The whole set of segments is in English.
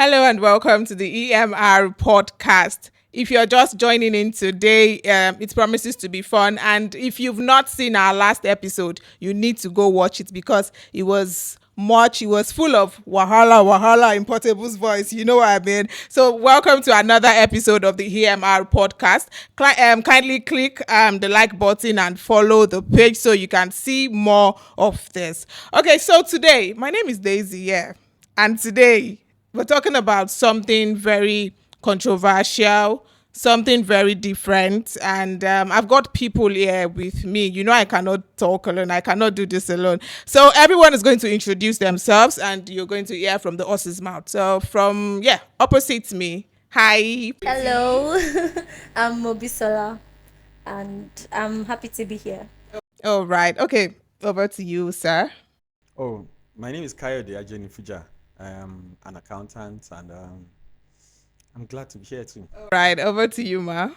Hello and welcome to the EMR podcast. If you're just joining in today, it promises to be fun. And if you've not seen our last episode, you need to go watch it because it was full of wahala in Portable's voice. You know what I mean? So welcome to another episode of the EMR podcast. Kindly click the like button and follow the page so you can see more of this. Okay, so today, my name is Daisy, yeah. And today, we're talking about something very controversial, something very different. And I've got people here with me. You know, I cannot talk alone. I cannot do this alone. So everyone is going to introduce themselves and you're going to hear from the horse's mouth. So opposite me. Hi. Hello, I'm Mobisola, and I'm happy to be here. All right. Okay. Over to you, sir. Oh, my name is Kayode Ajeni Fuja. I am an accountant and I'm glad to be here too. All right. Over to you, ma.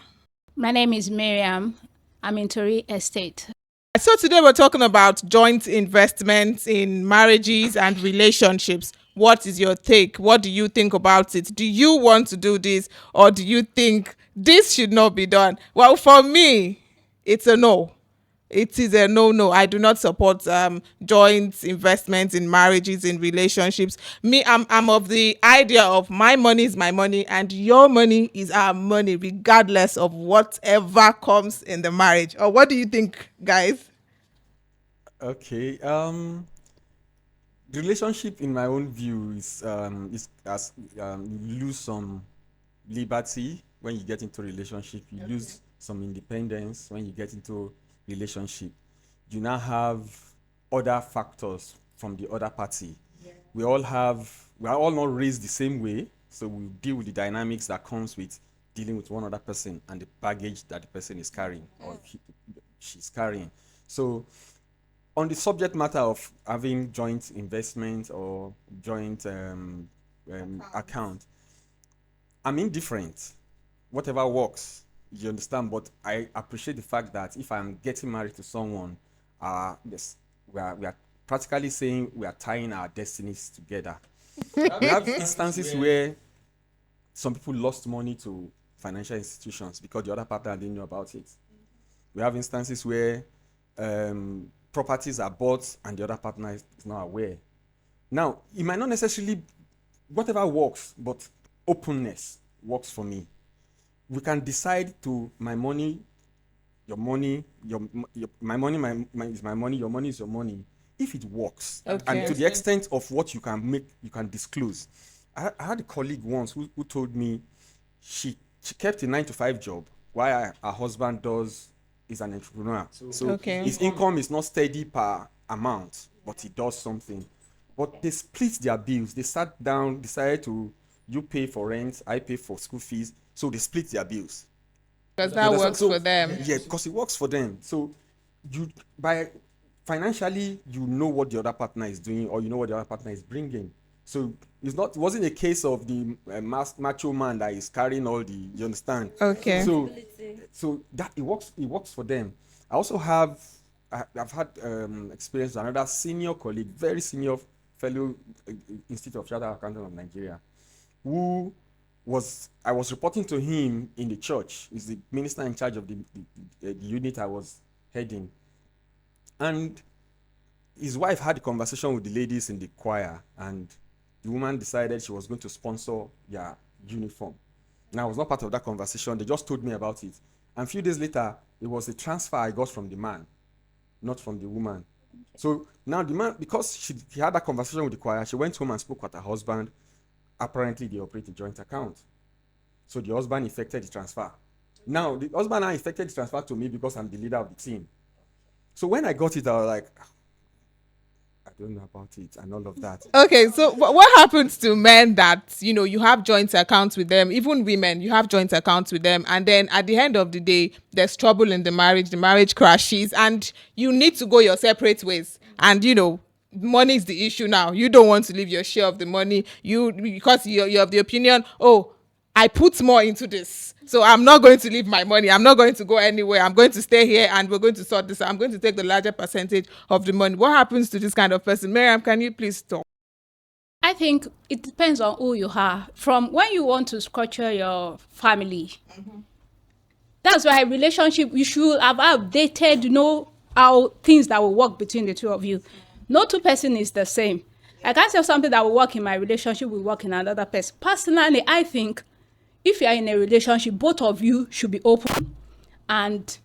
My name is Miriam. I'm in Tori Estate. So today we're talking about joint investments in marriages and relationships. What is your take? What do you think about it? Do you want to do this or do you think this should not be done? Well, for me, it's a no. It is a no. I do not support joint investments in marriages, in relationships. I'm of the idea of my money is my money and your money is our money, regardless of whatever comes in the marriage. Or what do you think, guys? Okay. The relationship, in my own view, is as you lose some liberty when you get into a relationship. You lose some independence when you get into relationship. You now have other factors from the other party. We are all not raised the same way, so we deal with the dynamics that comes with dealing with one other person and the baggage that the person is carrying or she's carrying. So on the subject matter of having joint investment or joint account, I'm indifferent. Whatever works, you understand. But I appreciate the fact that if I'm getting married to someone, yes, we are practically saying we are tying our destinies together. We have instances where some people lost money to financial institutions because the other partner didn't know about it. We have instances where properties are bought and the other partner is not aware. Now, it might not necessarily, whatever works, but openness works for me. We can decide to my money, your money, my money, is my money, your money is your money, if it works. Okay. And to the extent of what you can disclose. I had a colleague once who told me she kept a 9 to 5 job while her husband is an entrepreneur. So Okay. his income is not steady per amount, but he does something. But they split their bills. They sat down, decided to, you pay for rent, I pay for school fees. So they split their bills. Because that works for them. Yeah, because it works for them. So financially, you know what the other partner is doing, or you know what the other partner is bringing. So it wasn't a case of the macho man that is carrying all the. You understand? Okay. So that it works for them. I've had experience with another senior colleague, very senior fellow Institute of Chartered Accountants of Nigeria, who I was reporting to him in the church. He's the minister in charge of the unit I was heading. And his wife had a conversation with the ladies in the choir, and the woman decided she was going to sponsor their uniform. Now, I was not part of that conversation. They just told me about it. And a few days later, it was a transfer I got from the man, not from the woman. So now the man, because he had that conversation with the choir, she went home and spoke with her husband. Apparently, they operate a joint account. So the husband effected the transfer. Now, the husband now effected the transfer to me because I'm the leader of the team. So when I got it, I was like, I don't know about it and all of that. Okay, so what happens to men that, you have joint accounts with them, even women, you have joint accounts with them, and then at the end of the day, there's trouble in the marriage crashes, and you need to go your separate ways. And, money is the issue now. You don't want to leave your share of the money, because you're of the opinion, oh, I put more into this, so I'm not going to leave my money. I'm not going to go anywhere. I'm going to stay here and we're going to sort this out. I'm going to take the larger percentage of the money. What happens to this kind of person? Miriam, can you please talk? I think it depends on who you are. From when you want to structure your family, that's why relationship you should have updated, how things that will work between the two of you. No two person is the same. I can't say something that will work in my relationship will work in another person. Personally, I think if you are in a relationship, both of you should be open. And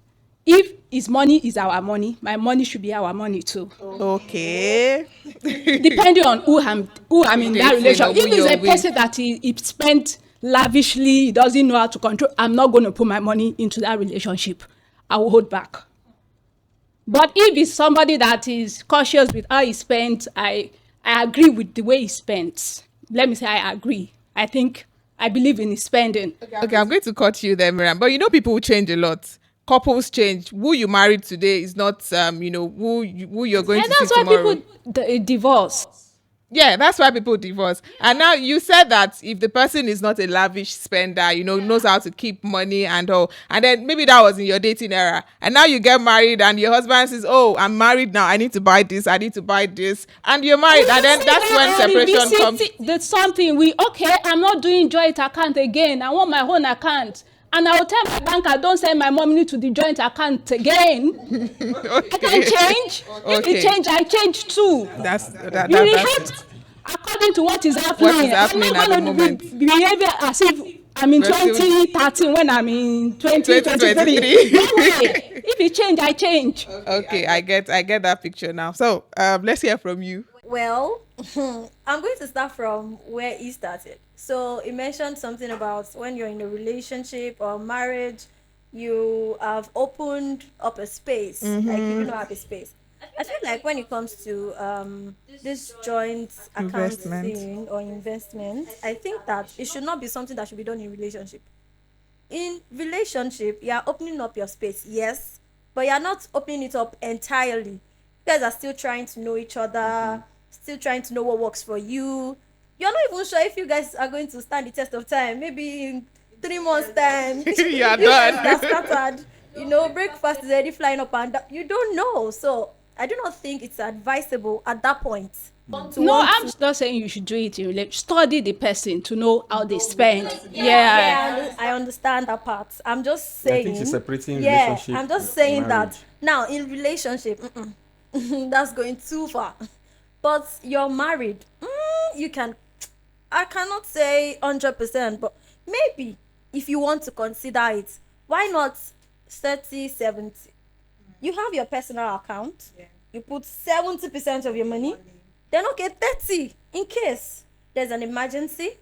if his money is our money, my money should be our money too. Okay. Depending on who I'm in that Dating or relationship. who If it's you're a with. person that he spent lavishly, he doesn't know how to control, I'm not going to put my money into that relationship. I will hold back. But if it's somebody that is cautious with how he spent, I agree with the way he spent. Let me say I agree. I believe in his spending. Okay, I'm going to cut you there, Miriam. But people change a lot. Couples change. Who you married today is not, who you're going And to see that's why tomorrow. people divorce. Yeah, that's why people divorce. And now you said that if the person is not a lavish spender, knows how to keep money and all, and then maybe that was in your dating era, and now you get married and your husband says, "Oh, I'm married now. I need to buy this. I need to buy this," and you're married, and then that's when separation comes. There's something I'm not doing joint account again. I want my own account. And I will tell my banker, don't send my money to the joint account again. I can change. If Okay. you change, I change too. That's You that's react according to what is happening. What is happening I'm at not the going to moment. be behaving as if I'm in We're still- 2013 when I'm in 2023. 2023. No way. If you change, I change. Okay, I get that picture now. So let's hear from you. Well, I'm going to start from where he started. So he mentioned something about when you're in a relationship or marriage, you have opened up a space, like you don't have a space. I feel like when it comes to this joint account Investment. thing or investment, I think that it should not be something that should be done in relationship. In relationship, you are opening up your space, yes, but you're not opening it up entirely. You guys are still trying to know each other, still trying to know what works for you. You're not even sure if you guys are going to stand the test of time. Maybe in 3 months time You are you guys done. are scattered. Breakfast is already flying up and down. You don't know. So I do not think it's advisable at that point to No, want I'm to. not saying you should do it in relationship. Study the person to know how they spend. Yeah. Yeah, I understand that part. I'm just I saying. think she's separating Yeah, relationship I'm just and saying marriage. that now in relationship, that's going too far. But you're married, you can. I cannot say 100%, but maybe if you want to consider it, why not 30-70? You have your personal account. You put 70% of your money. Then okay, 30 in case there's an emergency.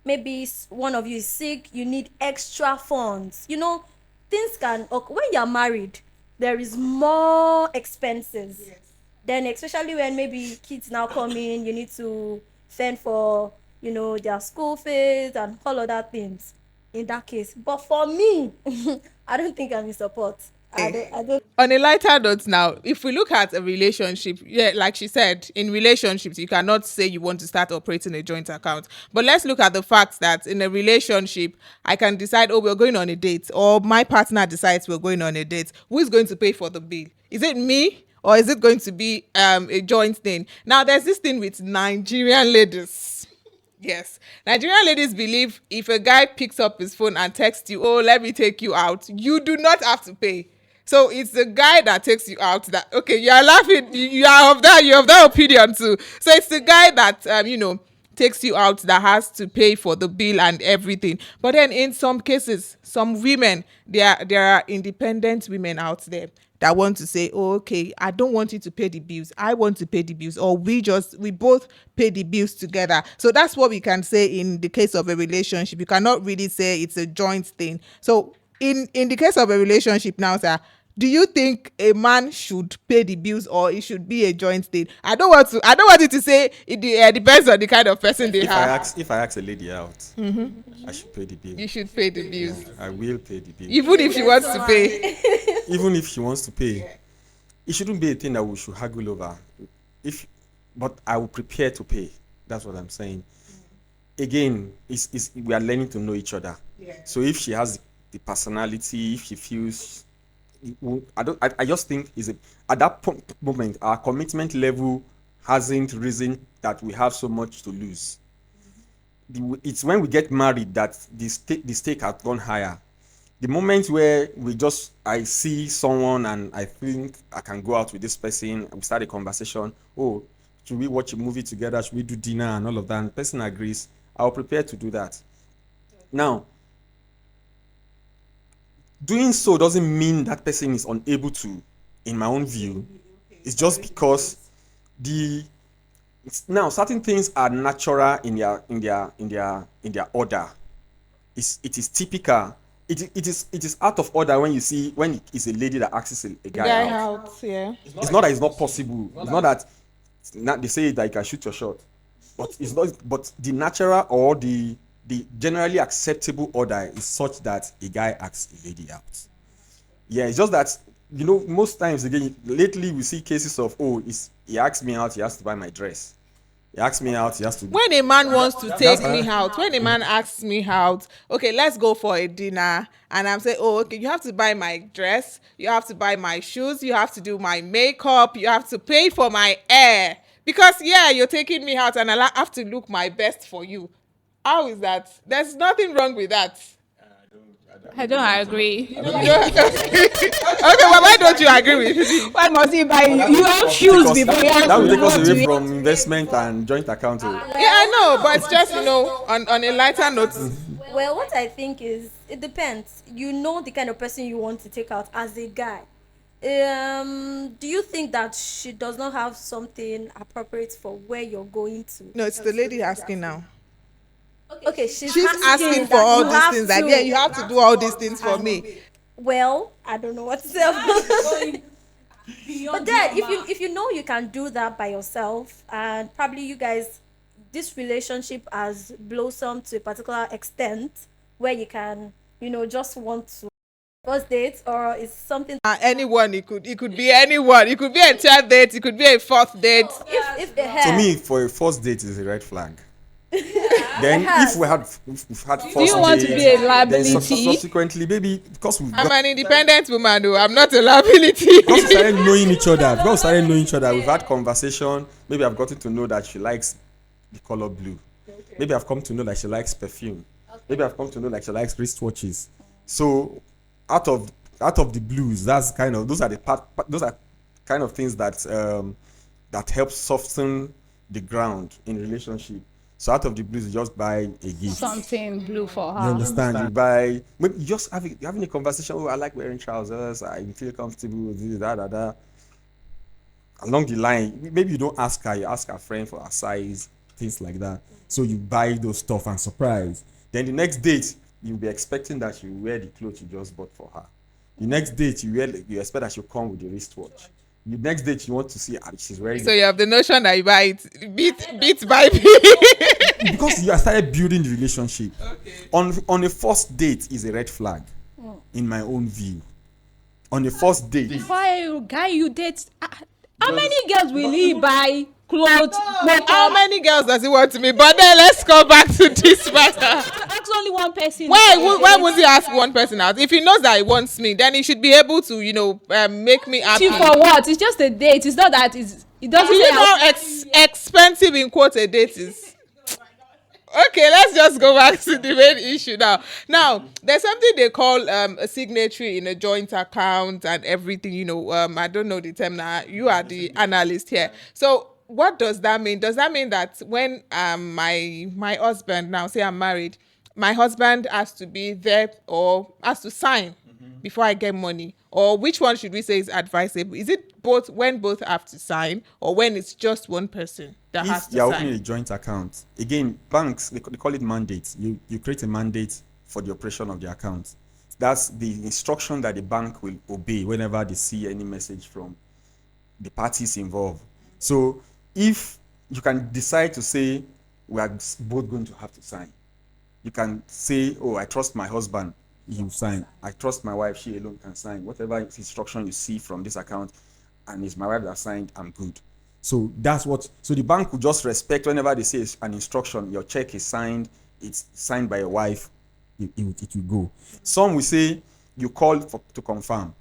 Maybe one of you is sick. You need extra funds. Things can. Okay, when you're married, there is more expenses. Then especially when maybe kids now come in, you need to fend for their school fees and all other things. In that case, but for me, I don't think I'm in support. I don't. On a lighter note now, if we look at a relationship, yeah, like she said, in relationships, you cannot say you want to start operating a joint account. But let's look at the fact that in a relationship, I can decide, oh, we're going on a date, or my partner decides we're going on a date. Who is going to pay for the bill? Is it me? Or is it going to be a joint thing? Now, there's this thing with Nigerian ladies. Yes. Nigerian ladies believe if a guy picks up his phone and texts you, oh, let me take you out, you do not have to pay. So it's the guy that takes you out that, okay, you are laughing, you have that opinion too. So it's the guy that, takes you out that has to pay for the bill and everything. But then in some cases, some women, there are independent women out there that want to say, oh, okay, I don't want you to pay the bills. I want to pay the bills. Or we both pay the bills together. So that's what we can say in the case of a relationship. You cannot really say it's a joint thing. So in the case of a relationship now, sir, do you think a man should pay the bills or it should be a joint thing? I don't want you to say it depends on the kind of person they If have. I ask a lady out, I should pay the bill. You should pay the bills. I will pay the bill. Even if she wants to pay. Even if she wants to pay, it shouldn't be a thing that we should haggle over. But I will prepare to pay. That's what I'm saying. Again, we are learning to know each other. So if she has the personality, if she feels, I just think at that moment our commitment level hasn't risen that we have so much to lose. It's when we get married that the stake has gone higher. The moment where I see someone and I think I can go out with this person, and we start a conversation. Oh, should we watch a movie together? Should we do dinner and all of that? And the person agrees. I'll prepare to do that. Now, doing so doesn't mean that person is unable to, in my own view. It's just because now certain things are natural in their order. It is typical. It is out of order when it's a lady that asks a guy out. Yeah. It's not that it's not possible. It's not that they say that you can shoot your shot, but it's not. But the natural or the generally acceptable order is such that a guy asks a lady out. Yeah, it's just that most times again lately we see cases of he asked me out, he has to buy my dress. He asks me out, he has to. When a man wants to take me out, when a man asks me out, okay, let's go for a dinner, and I'm saying, oh, okay, you have to buy my dress, you have to buy my shoes, you have to do my makeup, you have to pay for my hair, because you're taking me out, and I have to look my best for you. How is that? There's nothing wrong with that. I don't agree. Okay, well, why don't you agree with me? Why must he buy you? You have shoes before you have That will to take us go away to from investment and joint account. Yeah, I know, but it's just on a lighter note. Well, what I think is it depends. You know the kind of person you want to take out as a guy. Do you think that she does not have something appropriate for where you're going to? No, it's the lady asking now. Okay, she's asking for that all you these have things. Like, to- yeah, you have to do all these things for me. Well, I don't know what to say. But then, if you know you can do that by yourself, and probably you guys, this relationship has blossomed to a particular extent where you can, just want to first date, or it's something. Anyone, it could be anyone. It could be a third date. It could be a fourth date. If they To have, me, for a first date is a red flag. Then if we've had first Do you want to date, be a then liability? subsequently, maybe because I'm an independent woman, though. I'm not a liability. we started knowing each other, we've had conversation. Maybe I've gotten to know that she likes the color blue. Maybe I've come to know that she likes perfume. Maybe I've come to know that she likes wristwatches. So out of the blues, those are kind of things that help soften the ground in relationship. So out of the blues, you just buy a gift. Something blue for her. You understand? You buy, maybe you just having a conversation. Oh, I like wearing trousers. I feel comfortable with this, that. Along the line, maybe you don't ask her. You ask her friend for her size, things like that. So you buy those stuff and surprise. Then the next date, you'll be expecting that she will wear the clothes you just bought for her. The next date, you expect that she'll come with the wristwatch. The next date, you want to see her, she's wearing. So you have the notion that you buy it bit by bit. Because you have started building the relationship. Okay. On a first date is a red flag, in my own view. On a first date. Why a guy you date? How many girls will he buy clothes? How many girls does he want to meet? But then let's go back to this matter. Ask only one person. Why would he ask one person out? If he knows that he wants me, then he should be able to, make me happy. See, for what? It's just a date. It's not that it doesn't Do you say know how expensive in quote a date is? Okay, let's just go back to the main issue now. Now, there's something they call a signatory in a joint account and everything. I don't know the term now. You are the analyst here. So, what does that mean? Does that mean that when my husband, now say I'm married, my husband has to be there or has to sign before I get money? Or which one should we say is advisable? Is it both when both have to sign, or when it's just one person that has to If you're sign? opening a joint account, again, banks, they call it mandates. You create a mandate for the operation of the account. That's the instruction that the bank will obey whenever they see any message from the parties involved. So if you can decide to say, we are both going to have to sign. You can say, oh, I trust my husband, he will sign. I trust my wife, she alone can sign. Whatever instruction you see from this account, and it's my wife that signed, I'm good. So so the bank will just respect whenever they say an instruction, your check is signed, it's signed by your wife, it will go. Some will say you call to confirm.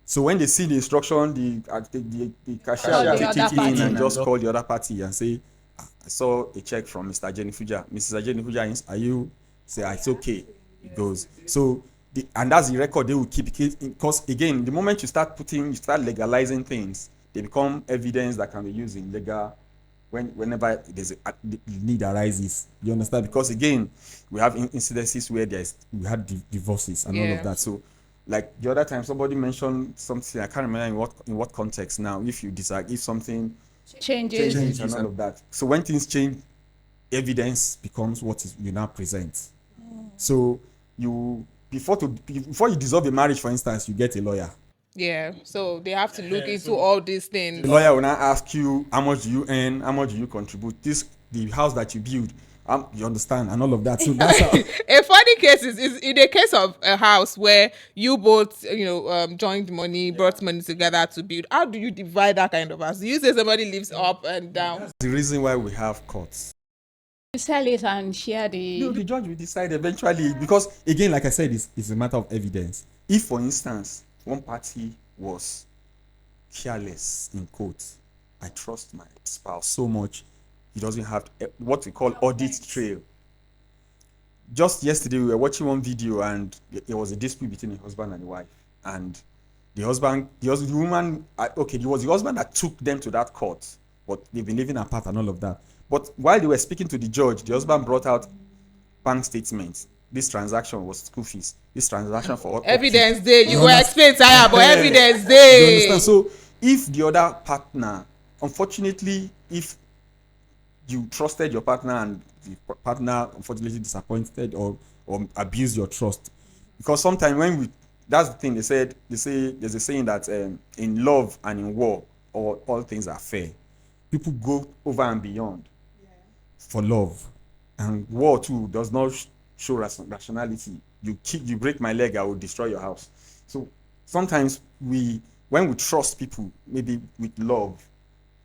So when they see the instruction, the cashier Call will the take other it in party. and just call the other party and say, I saw a check from Mr. Jenny Fuja. Mrs. Jenny Fuja, are you? Say, it's okay. It goes. So, and that's the record they will keep. Because again, the moment you start legalizing things, they become evidence that can be used in legal whenever there's the need arises. You understand? Because again, we have incidences where we had divorces and all of that. So, like the other time, somebody mentioned something, I can't remember in what context now. If you disagree, if something changes. and all of that. So when things change, evidence becomes what you now present. So before you dissolve a marriage, for instance, you get a lawyer. Yeah, so they have to look into all these things. The lawyer will now ask you, how much do you earn, how much do you contribute, the house that you build, you understand, and all of that. So that's how. A funny case is in the case of a house where you both joined money, brought money together to build. How do you divide that kind of house? Do you say somebody lives up and down? That's the reason why we have courts. You sell it and share The judge will decide eventually, because again, like I said, it's a matter of evidence. If, for instance, one party was careless, in quotes, I trust my spouse so much, he doesn't have what we call audit trail. Just yesterday, we were watching one video, and there was a dispute between the husband and the wife. And it was the husband that took them to that court, but they've been living apart and all of that. But while they were speaking to the judge, the husband brought out bank statements. This transaction was school fees. This transaction for evidence day. You go explain tire, but evidence day. You understand? So if the other partner, unfortunately, if you trusted your partner and the partner unfortunately disappointed or abused your trust, because sometimes that's the thing they say there's a saying that in love and in war all things are fair. People go over and beyond for love, and war too does not show rationality. You break my leg, I will destroy your house. So sometimes when we trust people, maybe with love,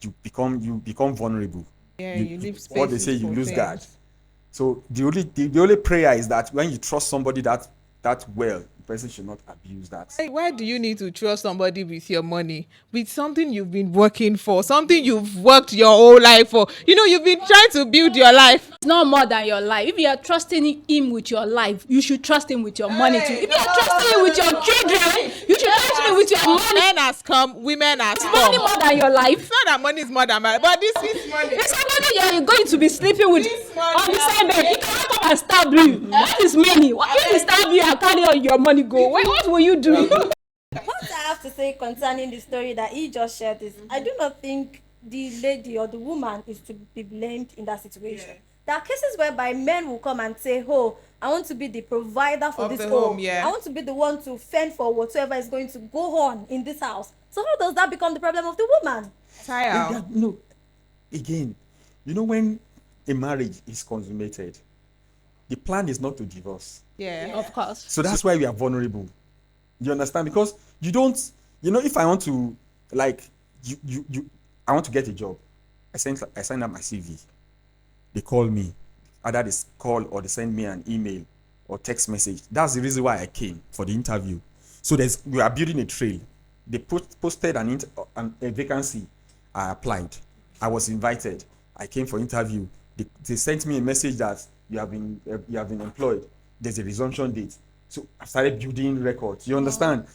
you become vulnerable. Yeah, you leave space. What they say, you lose guard. So the only prayer is that when you trust somebody that well, the person should not abuse that. Why do you need to trust somebody with your money, with something you've been working for, something you've worked your whole life for? You've been trying to build your life. It's not more than your life. If you are trusting him with your life, you should trust him with your money too. If you are trusting him with your children, you should trust him with your money. Men has come, women has come. Money more than your life. It's not that money is more than money, but this is money. It's somebody you're going to be sleeping with on the same bed. He cannot come and stab you. That is money. If he stab you and carry on your money go, what will you do? What I have to say concerning the story that he just shared is, I do not think the lady or the woman is to be blamed in that situation. There are cases whereby men will come and say, oh, I want to be the provider for this home. I want to be the one to fend for whatever is going to go on in this house. So how does that become the problem of the woman? No, again, when a marriage is consummated, the plan is not to divorce. Yeah, of course. So that's why we are vulnerable. You understand? Because you don't, if I want to, like, I want to get a job, I send out my CV. They call me. Either they call or they send me an email or text message. That's the reason why I came for the interview. So we are building a trail. They posted a vacancy. I applied. I was invited. I came for interview. They sent me a message that you have been employed. There's a resumption date. So I started building records. You understand?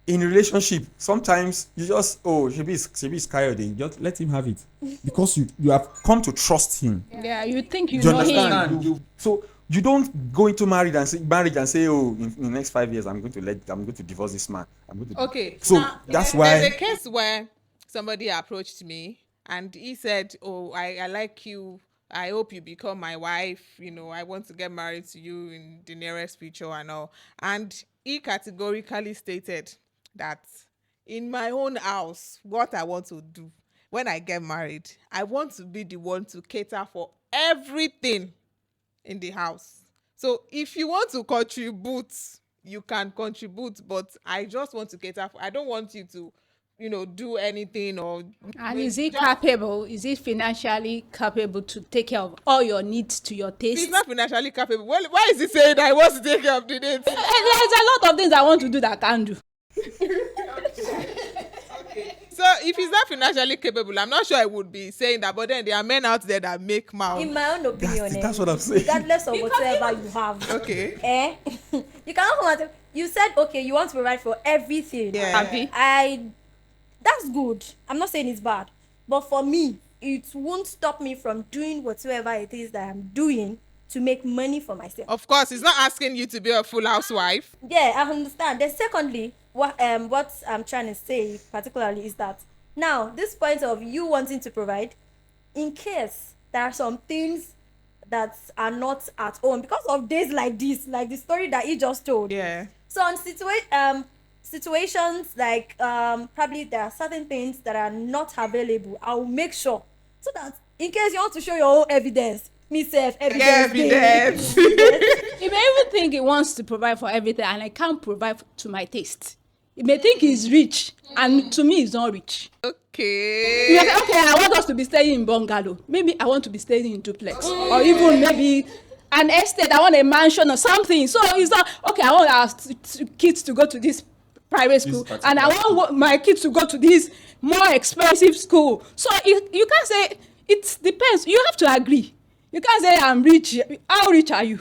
In a relationship, sometimes you just, Shebi is Coyote. Just let him have it. Because you have come to trust him. Yeah, you think you Do you know understand? him. So you don't go into marriage and say, in the next 5 years, I'm going to divorce this man. Okay. So that's why. There's a case where somebody approached me and he said, I like you. I hope you become my wife. I want to get married to you in the nearest future and all. And he categorically stated that in my own house, what I want to do when I get married, I want to be the one to cater for everything in the house. So if you want to contribute, you can contribute, but I just want to cater for, I don't want you to do anything or. And is he capable? Is he financially capable to take care of all your needs to your taste? He's not financially capable. Well, why is he saying that he wants to take care of the needs? There's a lot of things I want to do that I can't do. So if he's not financially capable, I'm not sure I would be saying that. But then there are men out there that make mouth. In my own opinion, That's what I'm saying. regardless of whatever you have, Okay. you cannot come and say, you said okay, you want to provide for everything. Yeah. Happy. That's good. I'm not saying it's bad, but for me, it won't stop me from doing whatever it is that I'm doing to make money for myself. Of course, he's not asking you to be a full housewife. Yeah, I understand. Then secondly, what I'm trying to say particularly is that now this point of you wanting to provide, in case there are some things that are not at home because of days like this, like the story that he just told. Yeah. So on situations like probably there are certain things that are not available, I'll make sure so that in case you want to show your own evidence, me self evidence. He may even think he wants to provide for everything and I can't provide to my taste. He may think he's rich and to me he's not rich. Okay. You say, okay, I want us to be staying in bungalow. Maybe I want to be staying in duplex. Or even maybe an estate, I want a mansion or something. So it's not, okay, I want our kids to go to this private school and I want my kids to go to this more expensive school. So you can't say, it depends. You have to agree. You can't say I'm rich. How rich are you?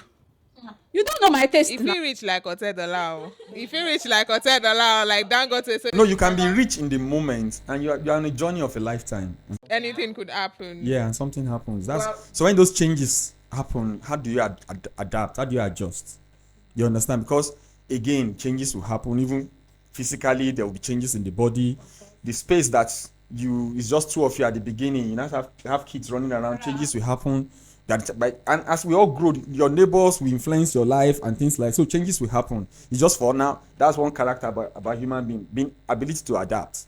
You don't know my taste. If you reach like Otedola, if you reach like Otedola, like Dangote, so No, you can be rich in the moment, and you're on a journey of a lifetime. anything could happen. Yeah, and something happens. So when those changes happen, how do you adapt? How do you adjust? You understand? Because again, changes will happen. Even physically, there will be changes in the body. The space that it's just two of you at the beginning. You not have kids running around. And as we all grow, your neighbors will influence your life and things like so. Changes will happen. It's just for now. That's one character about human being ability to adapt.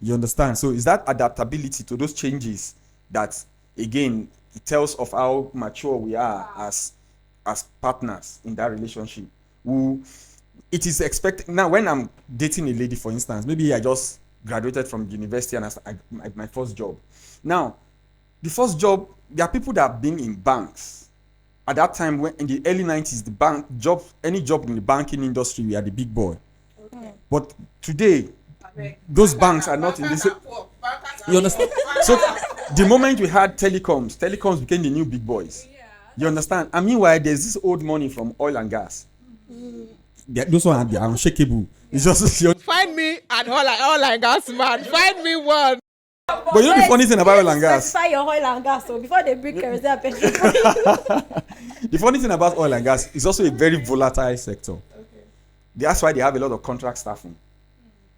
You understand? So it's that adaptability to those changes that again it tells of how mature we are as partners in that relationship. It is expected now when I'm dating a lady, for instance. Maybe I just graduated from university and my first job. Now, the first job, there are people that have been in banks. At that time, when in the early 90s, any job in the banking industry, we are the big boy. Okay. But today, those banks are not in this. You understand? So, the moment we had telecoms became the new big boys. You understand? And meanwhile, there's this old money from oil and gas. Those ones are unshakable. It's just Find me an oil and gas man. Find me one. But you know the funny thing about oil and gas. Specify your oil and gas, so before they bring kerosene and petrol. The funny thing about oil and gas is also a very volatile sector. Okay. That's why they have a lot of contract staffing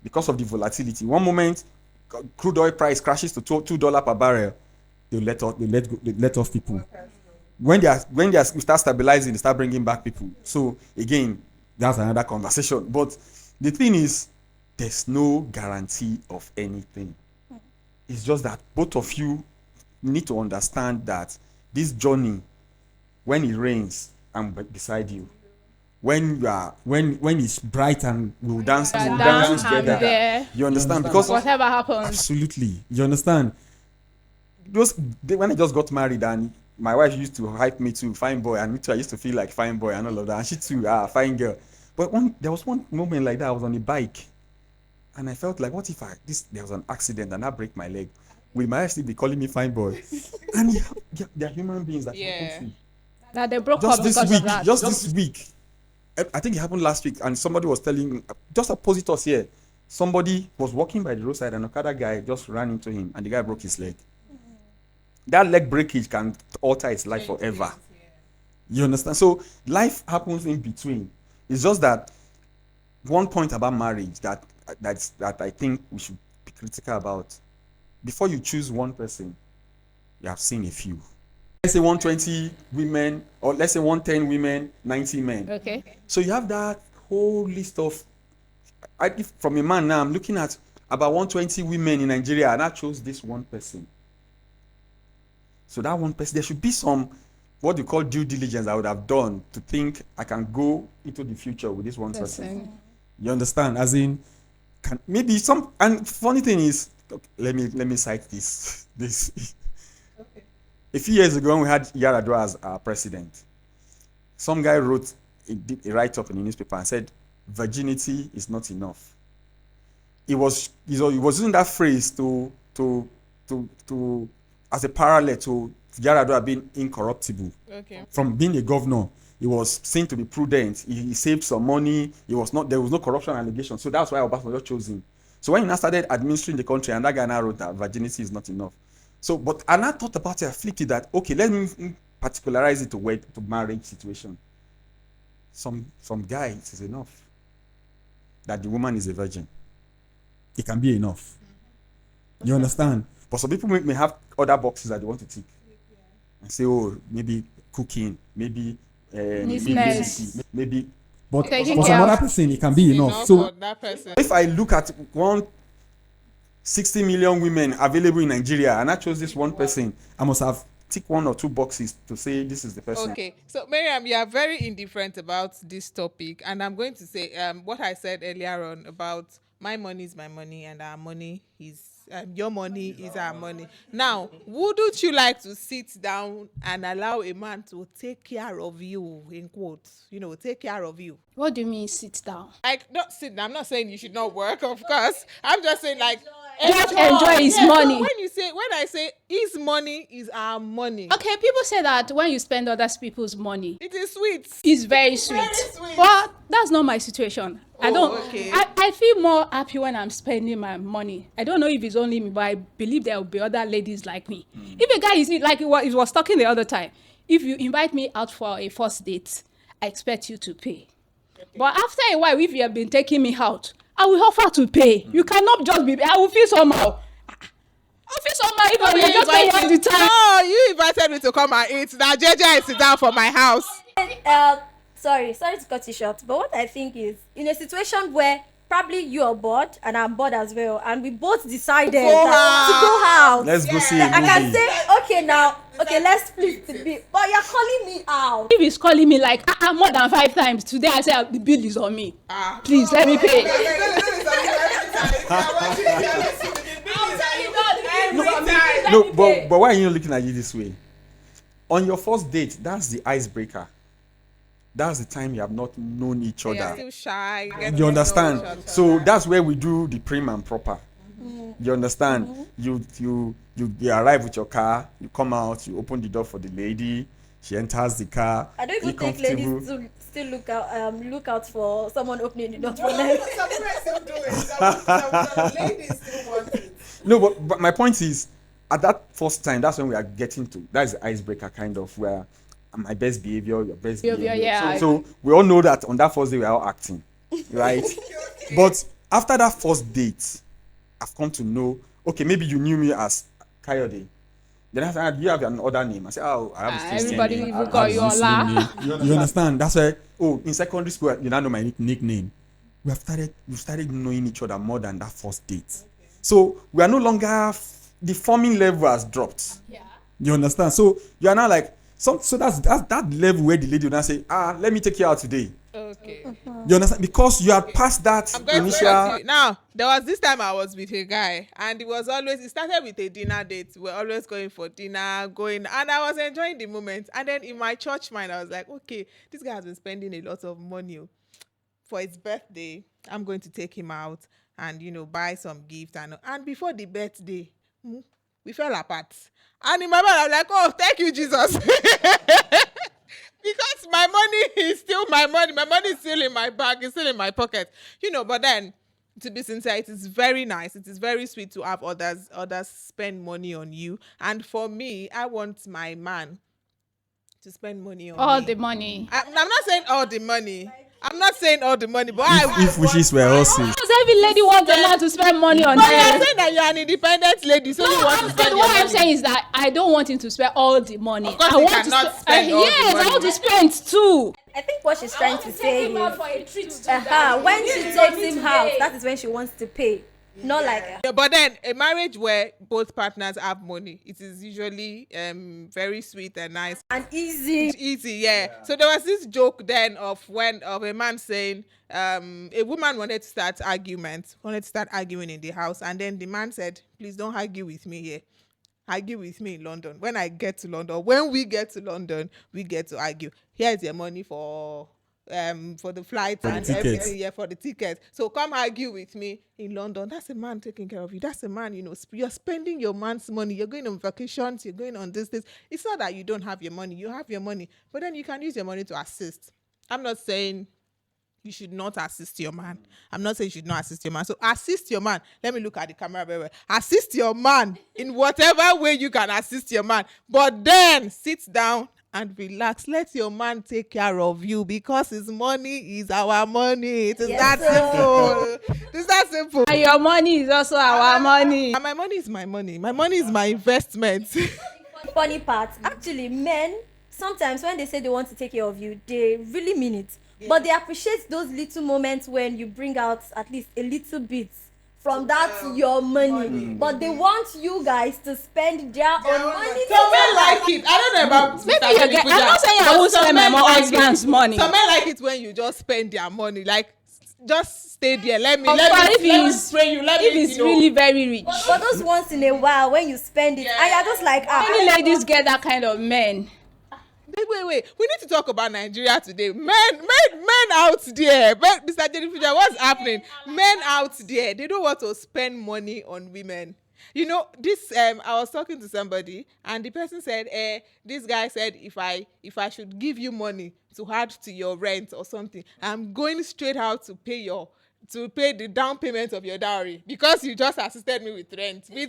because of the volatility. One moment, crude oil price crashes to $2 per barrel. They let off people. Okay. When they start stabilizing, they start bringing back people. So again, that's another conversation. But the thing is, there's no guarantee of anything. It's just that both of you need to understand that this journey, when it rains, I'm beside you. When it's bright and we'll dance together. There. You understand? Because whatever happens. Absolutely. You understand? When I just got married and my wife used to hype me to fine boy, and me too, I used to feel like fine boy and all of that. And she too, fine girl. But there was one moment like that. I was on a bike, and I felt like, what if there was an accident and I break my leg? Will my wife still be calling me fine boy? And there are human beings that happen to. That they broke up because of that. Just this week, I think it happened last week, and somebody was telling, just opposite us here, somebody was walking by the roadside, and another guy just ran into him, and the guy broke his leg. That leg breakage can alter his life forever. You understand? So life happens in between. It's just that one point about marriage that I think we should be critical about. Before you choose one person, you have seen a few. Let's say 120 women, or let's say 110 women, 90 men. Okay. So you have that whole list of. From a man now, I'm looking at about 120 women in Nigeria, and I chose this one person. So that one person, there should be some, what you call due diligence I would have done to think I can go into the future with this one person. You understand? As in, maybe some, and funny thing is, let me cite this. Okay. A few years ago, when we had Yar'Adua as our president, some guy wrote a write-up in the newspaper and said, virginity is not enough. He was using that phrase to as a parallel to Yaradua being incorruptible. Okay. From being a governor, he was seen to be prudent. He saved some money. There was no corruption allegation. So that's why Obasanjo chose him. So when he now started administering the country, and that guy now wrote that virginity is not enough. So, but I now thought about it, I flipped it that, okay, let me particularize it to marriage situation. Some guy, it is enough that the woman is a virgin. It can be enough. You understand? But some people may have other boxes that they want to tick. And say, oh, maybe cooking, maybe maybe. But Taking for care some of- other person, it can be enough. Enough So for that person. if I look at 160 million women available in Nigeria, and I chose this one person, I must have tick 1 or 2 boxes to say this is the person. Okay, so Miriam, you are very indifferent about this topic, and I'm going to say what I said earlier on about my money is my money and our money is your money is our money. Now, wouldn't you like to sit down and allow a man to take care of you, in quotes, take care of you? What do you mean sit down? Like, not sit down. I'm not saying you should not work, of course. I'm just saying, like, Just enjoy his Yeah, so money. when I say his money is our money, Okay, people say that when you spend other people's money, it is sweet. it's very sweet. sweet. But that's not my situation. I Oh, don't. okay. I feel more happy when I'm spending my money. I don't know if it's only me, but I believe there will be other ladies like me. If a guy is like he was talking the other time, if you invite me out for a first date, I expect you to pay. But after a while, if you have been taking me out, I will offer to pay. You cannot just be. I will feel somehow. I feel somehow if I just pay all the time. No, you invited me to come and eat. Now, JJ, I sit down for my house. Sorry to cut you short, but what I think is, in a situation where probably you are bored and I'm bored as well, and we both decided to go out. Let's go see a movie. I can say, okay, let's split the bill. But you're calling me out. If he's calling me like more than 5 times today, I say the bill is on me. Please let me pay. No, but why are you looking at you this way? On your first date, that's the icebreaker. That's the time you have not known each You're other. still shy. You understand? So that's where we do the prim and proper. You understand? You arrive with your car, you come out, you open the door for the lady, she enters the car. I don't be even think comfortable. ladies to still look out for someone opening the door for them. No, but my point is, at that first time, that's when we are getting to. That's the icebreaker kind of where my best behavior, your best behavior. Yeah. So we all know that on that first day we are all acting, right? But after that first date, I've come to know. Okay, maybe you knew me as Kayode. Then after that, you have another name. I say, oh, I have a Christian everybody name. will I call have a you Muslim Ola. name. You understand? That's why. Oh, in secondary school, you now know my nickname. We started knowing each other more than that first date. So we are no longer the forming level has dropped. Yeah. You understand? So you are now like so that's that level where the lady will now say, let me take you out today. Okay. You understand? Because you are past that I'm going to initial. correct you. Now, there was this time I was with a guy, and it started with a dinner date. We're always going for dinner, and I was enjoying the moment. And then in my church mind, I was like, okay, this guy has been spending a lot of money for his birthday. I'm going to take him out and, buy some gift. And before the birthday, we fell apart. And in my mind, I'm like, oh, thank you, Jesus. Because my money is still my money. My money is still in my bag. It's still in my pocket. But then, to be sincere, it is very nice. It is very sweet to have others spend money on you. And for me, I want my man to spend money on All me. the money. I'm not saying all the money. But If wishes were horses. Because every lady wants a man to spend money on But you're them. saying that you're an independent lady, so you want to spend your What money. I'm saying is that I don't want him to spend all the money. Of course I he want cannot to spend all the yes, money. I want to spend too. I think what she's trying to say is, for a treat when she takes him out, that is when she wants to pay. Not like Yeah, but then a marriage where both partners have money, it is usually very sweet and nice. an easy. It's easy, yeah. So there was this joke then of a man saying a woman wanted to start arguing in the house, and then the man said, please don't argue with me here. Argue with me in London. When we get to London, we get to argue. Here's your money for for the flights For the and tickets. everything. Yeah, for the tickets. So come argue with me in London. That's a man taking care of you. That's a man, you're spending your man's money. You're going on vacations. You're going on this. It's not that you don't have your money. You have your money, but then you can use your money to assist. I'm not saying you should not assist your man. I'm not saying you should not assist your man. So assist your man. Let me look at the camera very well. Assist your man in whatever way you can assist your man. But then sit down and relax. Let your man take care of you because his money is our money. It is Yes, that sir. simple. It's that simple. And your money is also our money. And my money is my money. My money is my investment. Funny part, actually, men sometimes when they say they want to take care of you, they really mean it. But they appreciate those little moments when you bring out at least a little bit from that your money. But they want you guys to spend their own money. Some men like it. I don't know about Maybe Mr. you Jenny get. Puja, I'm not saying I but won't some spend my men like husband's it. money. Some men like it when you just spend their money. Like, just stay there. Let me Of course, let if me he's spray you. Let if me, he's really very rich. But those once in a while when you spend it, and you're just like, Many ladies get that kind of men. Wait. We need to talk about Nigeria today. Men out there. Mr. Jenny Puja, what's happening? Men out there, they don't want to spend money on women. This I was talking to somebody and the person said, this guy said if I should give you money to add to your rent or something, I'm going straight out to pay the down payment of your dowry because you just assisted me with rent you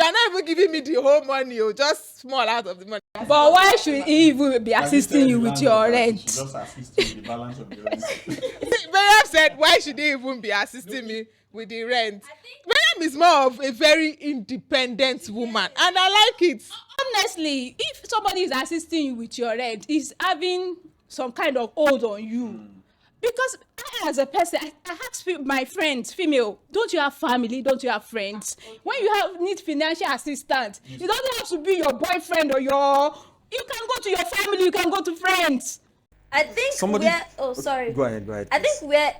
are not even giving me the whole money just small out of the money. But why should he even be assisting you with your rent? Just assist you with the balance of the rent. Miriam said, why should he even be assisting me with the rent? Miriam is more of a very independent woman and I like it. Honestly, if somebody is assisting you with your rent, he's having some kind of hold on you. Because I, as a person, I ask my friends, female, don't you have family? Don't you have friends? When you need financial assistance, it doesn't have to be your boyfriend or you can go to your family, you can go to friends. I think Somebody- sorry. Go ahead. I think where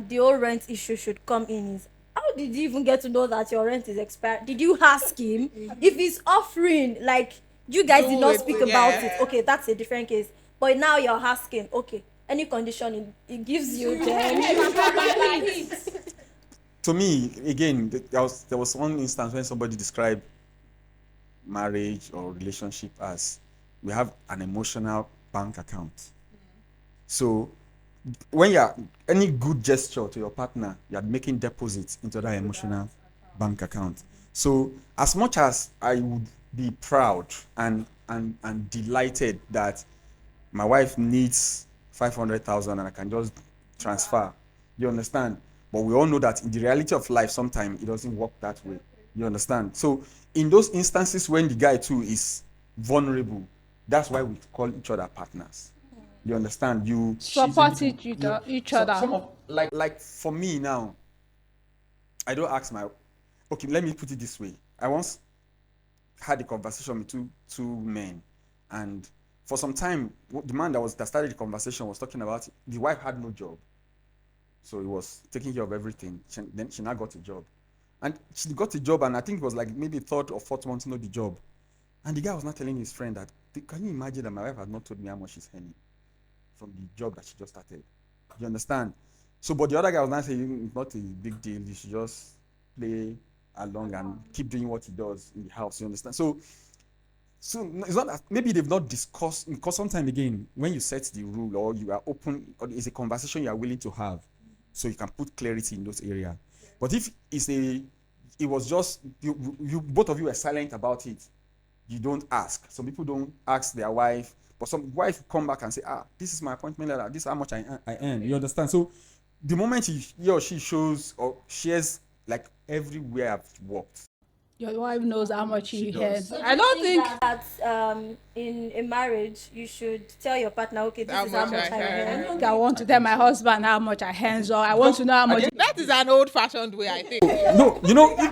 the whole rent issue should come in is, how did you even get to know that your rent is expired? Did you ask him? If he's offering, like, you guys did not speak about it, okay, that's a different case. But now you're asking, okay, any condition it gives you, then To me, again, there was one instance when somebody described marriage or relationship as we have an emotional bank account. So when you're any good gesture to your partner, you're making deposits into that emotional bank account. So as much as I would be proud and delighted that my wife needs 500,000 and I can just transfer, you understand? But we all know that in the reality of life, sometimes it doesn't work that way. You understand? So in those instances when the guy too is vulnerable, that's why we call each other partners. You understand? You Support each other. Some of, like for me now, I don't ask my. Okay, let me put it this way. I once had a conversation with two men, and for some time, the man that started the conversation was talking about the wife had no job, so he was taking care of everything. Then she now got a job, and she got a job, and I think it was like maybe third or fourth month into the job, and the guy was not telling his friend that, can you imagine that my wife had not told me how much she's earning from the job that she just started? You understand? So, but the other guy was not saying it's not a big deal. You should just play along and keep doing what he does in the house. You understand? So it's not that maybe they've not discussed, because sometimes again, when you set the rule or you are open, or it's a conversation you are willing to have, so you can put clarity in those areas. But if it was just you both of you are silent about it, you don't ask. Some people don't ask their wife, but some wife come back and say, this is my appointment letter, this is how much I earn. You understand? So the moment he or she shows or shares, like everywhere I've worked, Your wife knows how much he does. has. I don't think that in a marriage you should tell your partner, okay, this is how much I earn. I want to tell my husband how much I earn, or I want to know how much. That is an old-fashioned way, I think. no,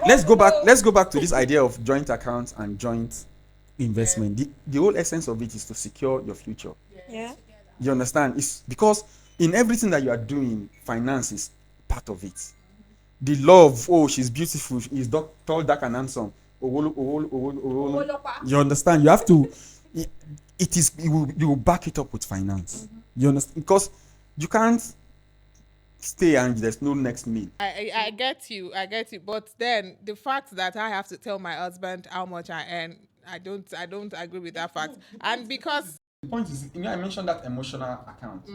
let's go back to this idea of joint accounts and joint investment. The whole essence of it is to secure your future. Yeah. You understand? It's because in everything that you are doing, finance is part of it. The love, she's beautiful, she's tall, dark, and handsome. You understand? You have to. You will back it up with finance. You understand? Because you can't stay and there's no next meal. I get you, but then the fact that I have to tell my husband how much I earn, I don't agree with that fact. And because The point is, I mentioned that emotional account.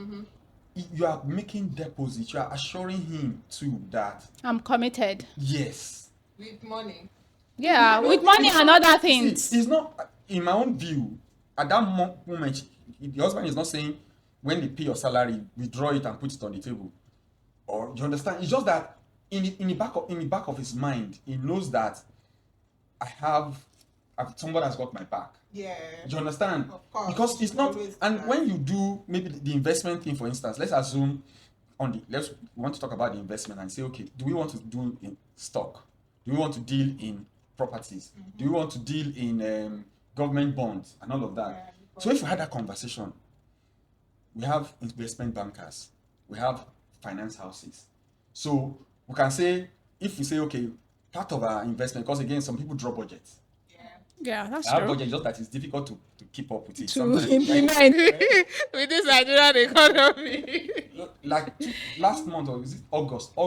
You are making deposits. You are assuring him too that I'm committed. yes. with money, Yeah, with money and other things. See, it's not, in my own view, at that moment, the husband is not saying when they pay your salary, withdraw it and put it on the table. Or you understand? It's just that in the back of his mind, he knows that somebody has got my back. yeah, Do you understand? Of course. Because it's not, Always and that. when you do maybe the investment thing, for instance, let's assume we want to talk about the investment and say, okay, do we want to do in stock? Do we want to deal in properties? Do we want to deal in government bonds and all of that? So if we had that conversation, we have investment bankers, we have finance houses. So we can say, if we say, okay, part of our investment, because again, some people draw budgets. Yeah, that's Our true. budget is just that it's difficult to keep up with it. To Sometimes, implement. with this Nigerian economy. like last month, or is it August?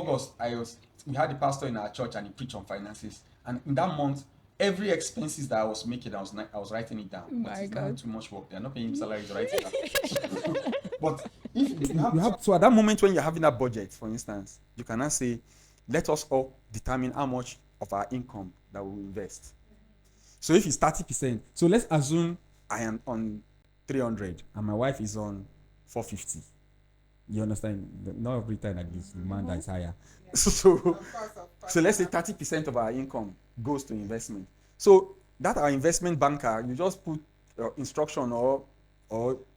We had a pastor in our church and he preached on finances. And in that month, every expenses that I was making, I was writing it down. But My it's God. not too much work. They're not paying him salary to write it down. But if you have, You have, so at that moment when you're having that budget, for instance, you cannot say, let us all determine how much of our income that we will invest. So if it's 30%, so let's assume I am on 300 and my wife is on 450. You understand? Not every time like this, the man that is higher. So let's say 30% of our income goes to investment. So that our investment banker, you just put instruction or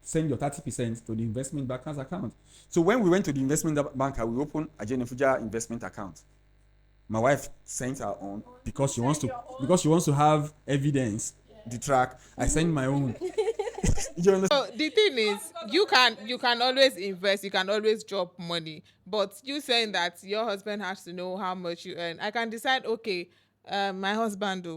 send your 30% to the investment banker's account. So when we went to the investment banker, we opened a Jenifuja investment account. My wife sent her own because she wants to have evidence, the track. I sent my own. You understand? So the thing is, you can always invest, you can always drop money, but you saying that your husband has to know how much you earn. I can decide, okay, my husband,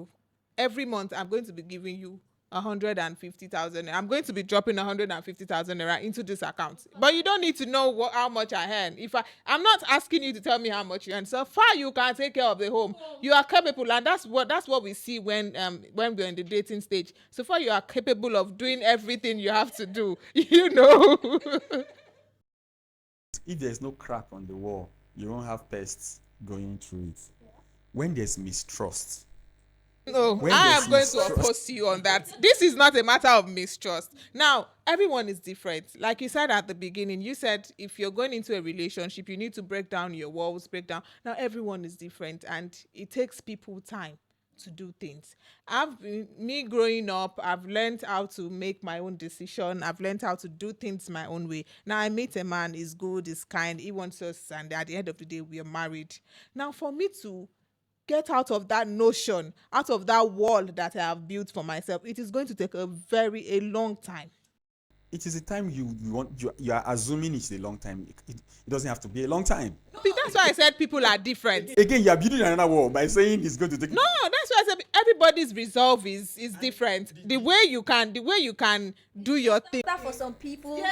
every month I'm going to be giving you 150,000. I'm going to be dropping 150,000 naira into this account, but you don't need to know how much I earn. I'm not asking you to tell me how much you earn. So far, you can take care of the home. You are capable, and that's what we see when we're in the dating stage. So far, you are capable of doing everything you have to do. You know. If there's no crack on the wall, you won't have pests going through it. When there's mistrust, No, When I there's am going to mistrust. oppose you on that. This is not a matter of mistrust. Now, everyone is different. Like you said at the beginning, you said if you're going into a relationship, you need to break down your walls, break down. Now, everyone is different, and it takes people time to do things. Me growing up, I've learned how to make my own decision. I've learned how to do things my own way. Now, I meet a man, he's good, he's kind, he wants us, and at the end of the day, we are married. Now, for me to get out of that notion, out of that wall that I have built for myself, it is going to take a long time. it is a time you are assuming it's a long time. It doesn't have to be a long time. That's why I said people are different. Again, you are building another wall by saying it's going to take. No, that's why I said everybody's resolve is different. The way you can do your thing. That for some people.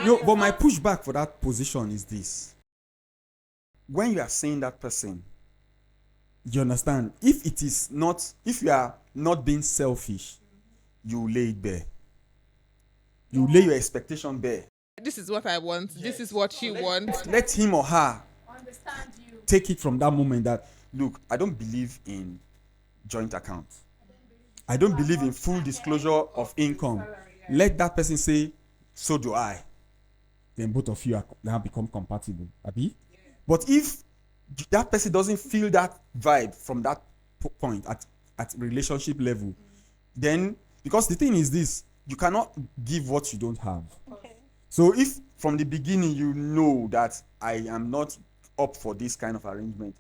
No, but my pushback for that position is this. When you are saying that person, you understand, if you are not being selfish, you lay it bare. You lay your expectation bare. This is what I want. Yes. This is what she wants. Let him or her Understand you. take it from that moment that, look, I don't believe in joint account. I don't believe in full disclosure of income. Let that person say, so do I. Then both of you now become compatible. Abi? But if that person doesn't feel that vibe from that point at relationship level, then, because the thing is this, you cannot give what you don't have. Okay. So if from the beginning you know that I am not up for this kind of arrangement,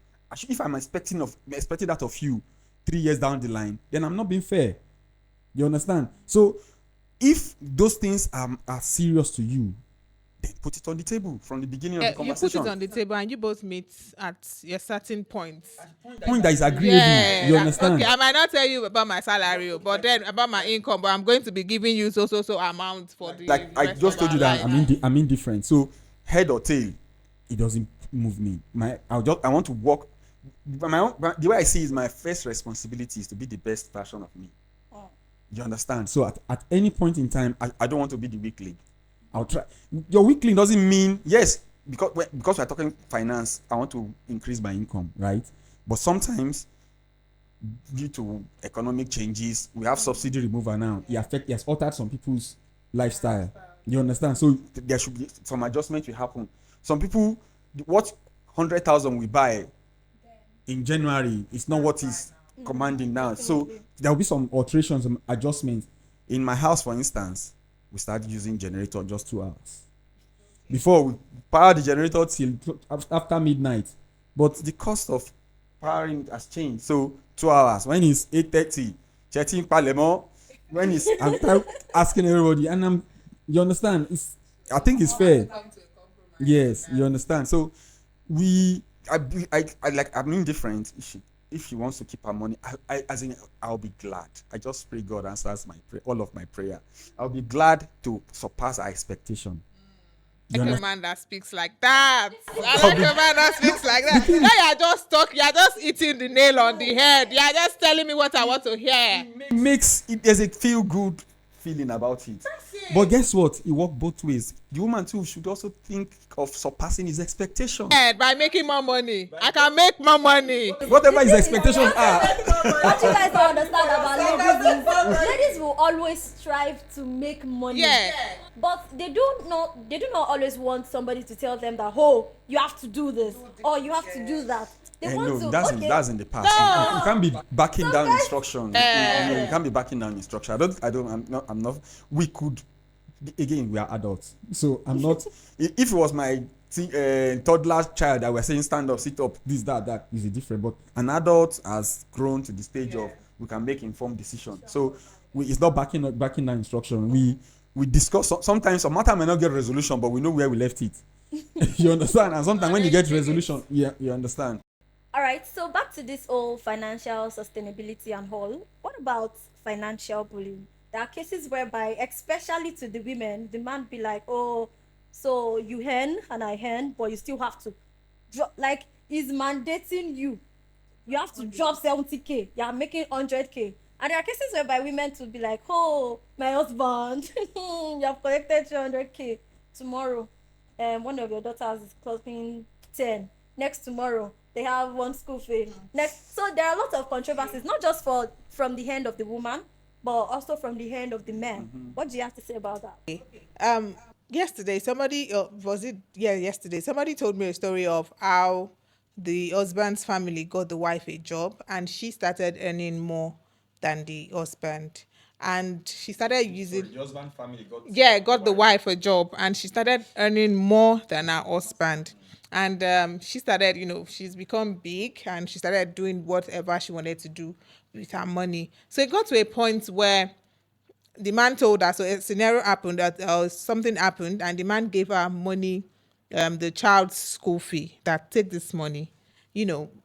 if I'm expecting that of you 3 years down the line, then I'm not being fair. You understand? So if those things are serious to you, then put it on the table from the beginning of the You put conversation. it on the table and you both meet at a certain point. Point that is agreeable. You understand? Okay, I might not tell you about my salary, but then about my income, but I'm going to be giving you so amount for the Like I rest just of told our you that life. I'm indifferent. So head or tail, it doesn't move me. I want to work. The way I see is my first responsibility is to be the best version of me. You understand? So at any point in time, I don't want to be the weak link. I'll try. Your weak link doesn't mean yes, because we're talking finance. I want to increase my income, right? But sometimes, due to economic changes, we have subsidy removal now. It has altered some people's lifestyle. You understand? So there should be some adjustment will happen. Some people, what 100,000 we buy in January is not what is commanding now. So there will be some alterations, some adjustments. In my house, for instance, we started using generator just 2 hours. Before we power the generator till after midnight, but the cost of powering has changed. So 2 hours. When it's 8:30, chatting Parlement. When it's I'm asking everybody, and you understand? I think it's fair. Yes, you understand. So I'm indifferent. If she wants to keep her money, I'll be glad. I just pray God answers all of my prayer. I'll be glad to surpass her expectation. I like a man that speaks like that. I like a man that speaks like that. Now you're just talking, you're just hitting the nail on the head. You're just telling me what I want to hear. There's a feel good feeling about it. But guess what? It works both ways. The woman too should also think of surpassing his expectations. By making more money. I can make more money. Whatever his expectations are. What you guys don't understand about ladies will always strive to make money. Yeah. But they do not always want somebody to tell them that, oh, you have to do this or you have to do that. They want No, to. that's in the past. You can't be backing down instruction. You can't be backing down instruction. I'm not. We could. Again, we are adults, so I'm not. If it was my toddler child that we're saying stand up, sit up, this, that is different. But an adult has grown to the stage of we can make informed decisions. So it's not backing down instruction. We discuss. Sometimes a matter may not get resolution, but we know where we left it. You understand? And sometimes when you get resolution, you understand. All right, so back to this whole financial sustainability and all. What about financial bullying? There are cases whereby, especially to the women, the man be like, oh, so you earn and I earn, but you still have to drop, like, he's mandating you. You have to drop 70K. You are making 100K. And there are cases whereby women to be like, oh, my husband, you have collected 300K. Tomorrow, one of your daughters is clocking 10. Next tomorrow, they have one school fee. Next, so there are a lot of controversies, not just from the hand of the woman, but also from the hand of the man. What do you have to say about that? Yesterday somebody yesterday told me a story of how the husband's family got the wife a job and she started earning more than the husband, and she started using The husband family got the wife a job and she started earning more than her husband. And she started, she's become big and she started doing whatever she wanted to do with her money. So it got to a point where the man told her, so a scenario happened that something happened and the man gave her money, the child's school fee, that take this money.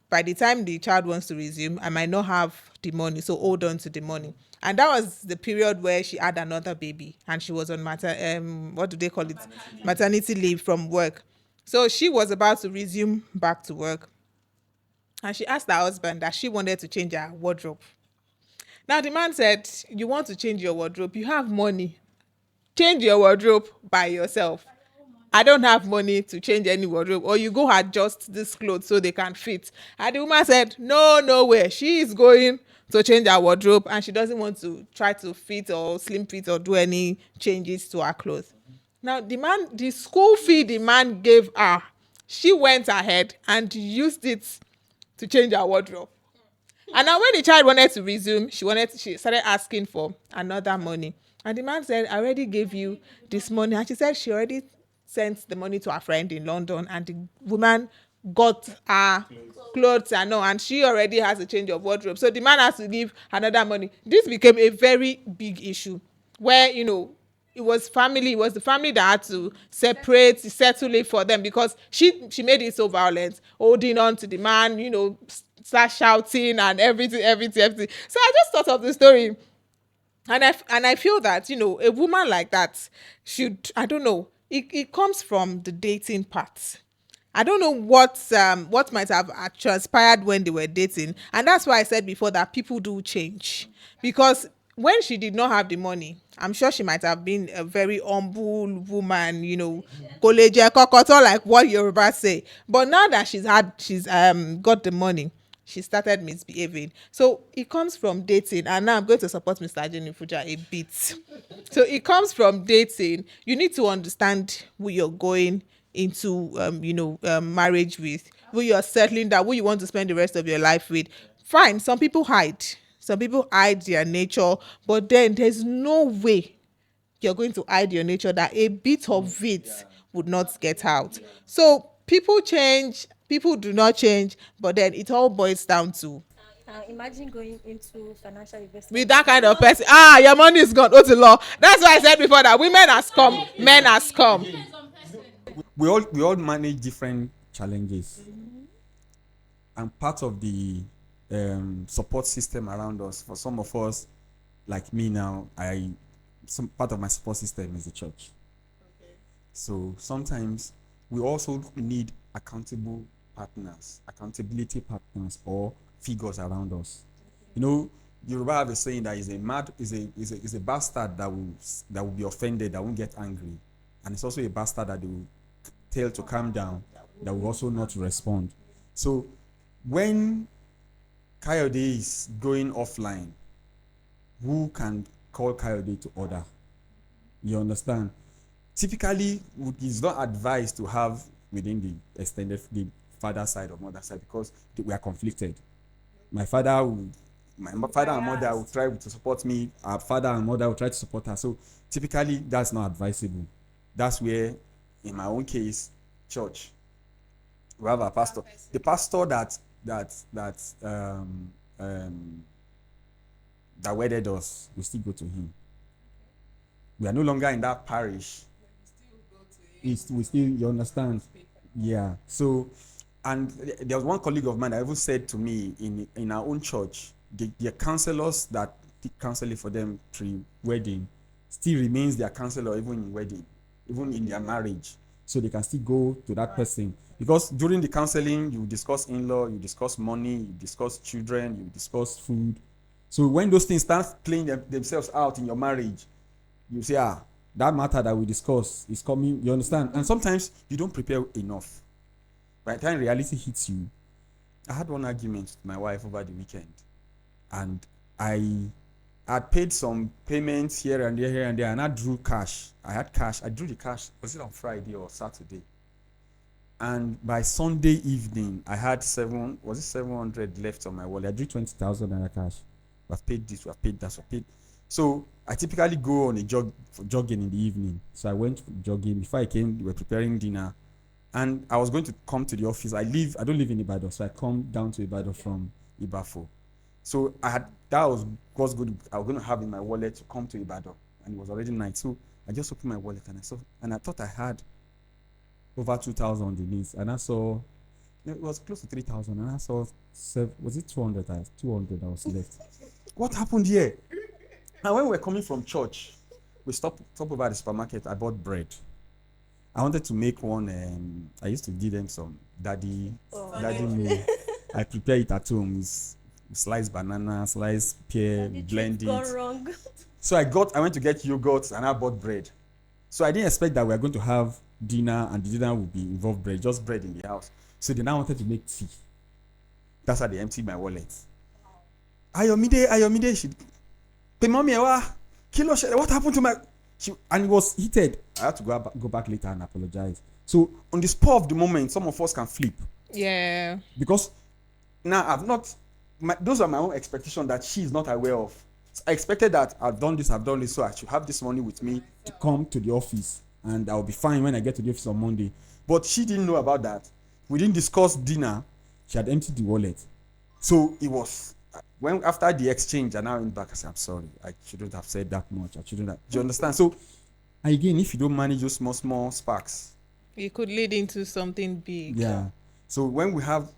By the time the child wants to resume, I might not have the money, so hold on to the money. And that was the period where she had another baby and she was on maternity leave from work. So she was about to resume back to work. And she asked her husband that she wanted to change her wardrobe. Now the man said, you want to change your wardrobe, you have money. Change your wardrobe by yourself. I don't have money to change any wardrobe, or you go adjust this clothes so they can fit. And the woman said, no way. She is going to change her wardrobe and she doesn't want to try to fit or slim fit or do any changes to her clothes. Now the school fee the man gave her, she went ahead and used it to change her wardrobe. And now when the child wanted to resume, she started asking for another money. And the man said, I already gave you this money. And she said she already sent the money to her friend in London, and the woman got her clothes and she already has a change of wardrobe. So the man has to give another money. This became a very big issue where, it was family. It was the family that had to settle it for them, because she made it so violent, holding on to the man, start shouting and everything. So I just thought of the story, and I feel that a woman like that should, I don't know, it comes from the dating part. I don't know what might have transpired when they were dating, and that's why I said before that people do change. Because when she did not have the money, I'm sure she might have been a very humble woman, koleje kokoto, like what Yoruba say. But now that she's got the money, she started misbehaving. So it comes from dating, and now I'm going to support Mr. Ajeni Fuja a bit. So it comes from dating. You need to understand who you're going into marriage with, who you're settling down, who you want to spend the rest of your life with. Fine, some people hide their nature, but then there's no way you're going to hide your nature that a bit of it would not get out. So people change, people do not change, but then it all boils down to, Imagine going into financial investment with that kind of person, your money is gone. Oh, to law. That's why I said before that women has come, men has come. We all manage different challenges, and part of the support system around us, for some of us, like me now, some part of my support system is the church. So sometimes we also need accountability partners, or figures around us. Yoruba have a saying that is a bastard that will be offended, that won't get angry, and it's also a bastard that they will tell to calm down, that will also not respond. So when Kayode is going offline, who can call Kayode to order? You understand? Typically, it's not advised to have within the extended the father side or mother side, because we are conflicted. My father and mother will try to support me. Our father and mother will try to support her. So typically, that's not advisable. That's where, in my own case, church, we have a pastor. The pastor that wedded us, we still go to him. We are no longer in that parish. We still, you understand? Yeah. So, and there was one colleague of mine that even said to me, in our own church, the counselors that did counseling for them pre-wedding still remains their counselor even in wedding, even in their marriage. So they can still go to that person, because during the counseling you discuss in-law, you discuss money, you discuss children, you discuss food. So when those things start playing themselves out in your marriage, you say, that matter that we discuss is coming. You understand? And sometimes you don't prepare enough. By the time reality hits you, I had one argument with my wife over the weekend, and I had paid some payments here and there, and I drew cash. I had cash. I drew the cash. Was it on Friday or Saturday? And by Sunday evening, I had 700 left on my wallet. I drew 20,000 naira cash. I've paid this, I've paid that, I've paid. So I typically go on a jogging in the evening. So I went jogging. Before I came, we were preparing dinner, and I was going to come to the office. I don't live in Ibadan, so I come down to Ibadan from Ibafo. So that was good. I was going to have in my wallet to come to Ibadan, and it was already night. So I just opened my wallet and I thought I had over 2,000 on the list, and I saw it was close to 3,000, and I saw was it 200? 200 that was left. What happened here? And when we were coming from church, we stopped over the supermarket. I bought bread. I wanted to make one. I used to give them some daddy meal. I prepare it at home. Slice banana, slice pear, blend it. Wrong. So I went to get yogurt, and I bought bread. So I didn't expect that we were going to have dinner, and the dinner would be involved bread, just bread in the house. So then I wanted to make tea. That's how they emptied my wallet. Ayomide, she mommy, what happened to my? And it was heated. I had to go back later and apologize. So on the spur of the moment, some of us can flip. Yeah. Because now those are my own expectations that she is not aware of. So I expected that I've done this, so I should have this money with me to come to the office, and I'll be fine when I get to the office on Monday. But she didn't know about that. We didn't discuss dinner. She had emptied the wallet. So it was after the exchange, and I went back. I said, I'm sorry. I shouldn't have said that much. I shouldn't have. Do you understand? So And again, if you don't manage those small sparks, It could lead into something big. yeah. So when we have,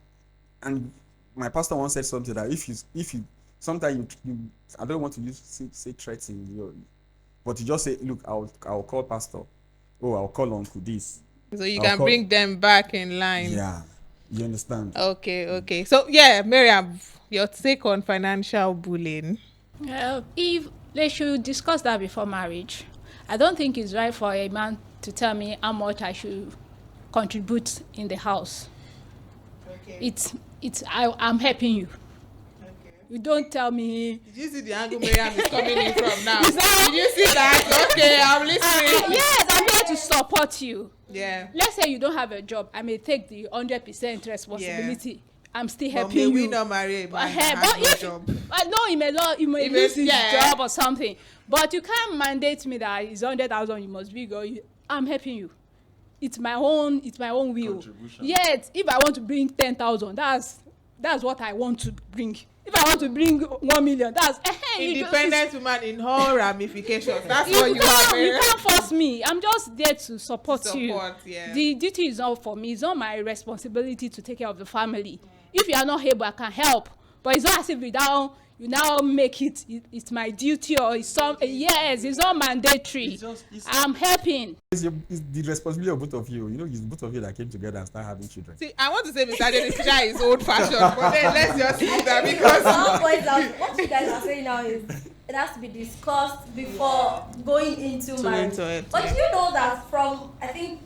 and my pastor once said something that if you sometimes you I don't want to say threats in your, but you just say, look, I'll call pastor, I'll call uncle this. So you I'll can call- bring them back in line. Yeah, you understand? Okay. So yeah, Miriam, your take on financial bullying. If they should discuss that before marriage, I don't think it's right for a man to tell me how much I should contribute in the house. Okay. I'm helping you. You don't tell me. Did you see the angle Miriam is coming in from now? Did you see that? Okay, I'm listening. Yes, I'm here to support you. Yeah. Let's say you don't have a job. I may take the 100% responsibility. I'm still But helping may you. we not marry a man that But has no if job? I know he may He may- lose his yeah. job or something, but you can't mandate me that it's 100,000. You must be going. I'm helping you. It's my own will. Contribution. Yet, if I want to bring 10,000, that's what I want to bring. If I want to bring 1 million, that's Independent woman in all ramifications. That's You what you have. can't, you can't force me. I'm just there to support you. Support, yeah. The duty is not for me. It's not my responsibility to take care of the family. If you are not able, I can help. But it's not as if you now make it's my duty or it's some. Yes, it's not mandatory. I'm helping. It's the responsibility of both of you. You know, it's both of you that came together and start having children. See, I want to say Mr. Jennifer is old fashioned, but then let's just leave that because Some points out, what you guys are saying now is it has to be discussed before going into marriage. into it, But yeah. you know that from, I think,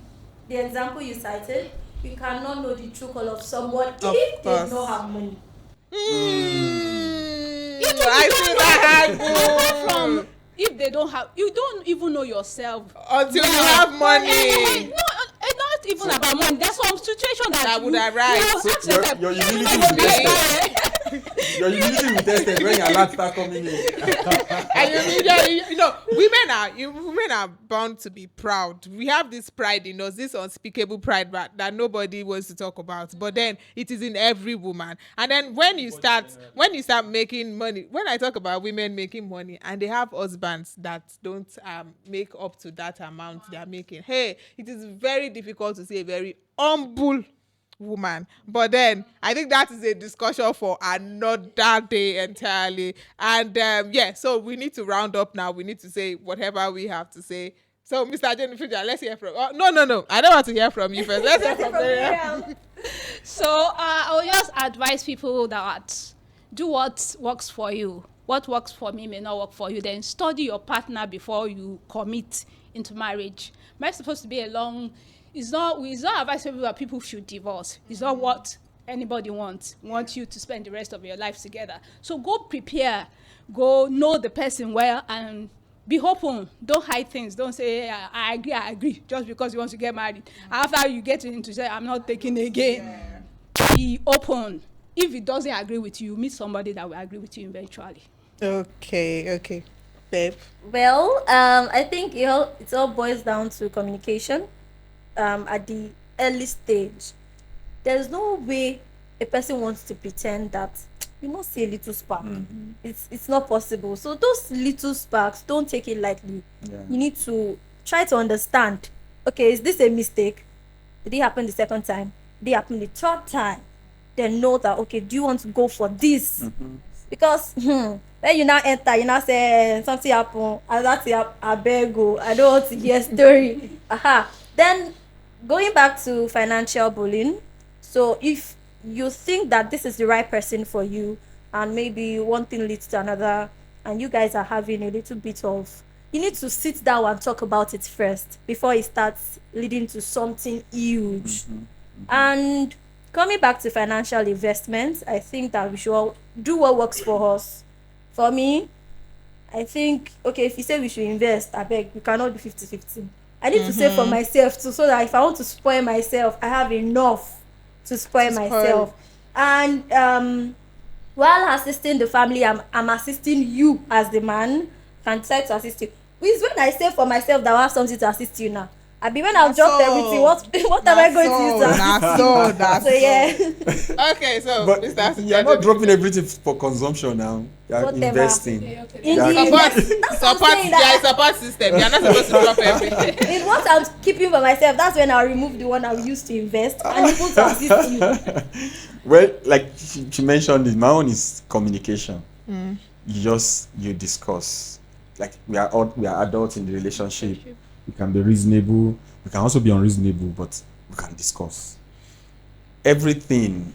the example you cited, you cannot know the true color of someone if they course. don't have money. I see that Apart angle. from if they don't have, you don't even know yourself. Until you have money. No, it's not even about money. There's some situation that would arise. You ask yourself, your "Yes, humility I will be will tested. Your humility will be tested when your alerts start coming in. And women are bound to be proud. We have this pride in us, this unspeakable pride that nobody wants to talk about. But then it is in every woman. And then when you start making money, when I talk about women making money and they have husbands that don't make up to that amount they are making, hey, it is very difficult to see a very humble woman. But then I think that is a discussion for another day entirely. And so we need to round up now. We need to say whatever we have to say. So Mr. Jennifer, let's hear from no, I don't want to hear from you first. Let's hear from Miriam. So I will just advise people that do what works for you. What works for me may not work for you. Then study your partner before you commit into marriage. Marriage is supposed to be a long. It's not advisable that people should divorce. It's not what anybody wants. We want you to spend the rest of your life together. So go prepare. Go know the person well and be open. Don't hide things. Don't say, I agree, just because you want to get married. After you get into say, I'm not taking again. Be open. If it doesn't agree with you, meet somebody that will agree with you eventually. Okay. Babe. Well, I think it all boils down to communication. At the early stage, there's no way a person wants to pretend that you not see a little spark. It's not possible. So those little sparks, don't take it lightly. Yeah. You need to try to understand, okay, is this a mistake? Did it happen the second time? Did it happen the third time? Then know that, okay, do you want to go for this? Because when you now enter, you now say something happen, and that's I beg you, I don't want to hear story. Then going back to financial bullying, so if you think that this is the right person for you, and maybe one thing leads to another, and you guys are having a little bit of, you need to sit down and talk about it first before it starts leading to something huge. And coming back to financial investments, I think that we should all do what works for us. For me, I think, okay, if you say we should invest, I beg, we cannot do 50-50. I need to save for myself too, so that if I want to spoil myself, I have enough to spoil myself. And while assisting the family, I'm assisting you as the man, can try to assist you. It's when I save for myself that I have something to assist you now. I be when I've dropped everything. What am I going to use that? That's So yeah. Okay, so But Mr. you're not dropping everything for consumption now. You're Whatever. investing. In Yeah. the support, that's what I'm saying, there that is support system. You're not supposed to drop everything. in what I'm keeping for myself, that's when I'll remove the one I'll use to invest and the one to assist you. Well, like she mentioned, it, my own is communication. You discuss. Like we are adults in the relationship. We can be reasonable. We can also be unreasonable, but we can discuss. Everything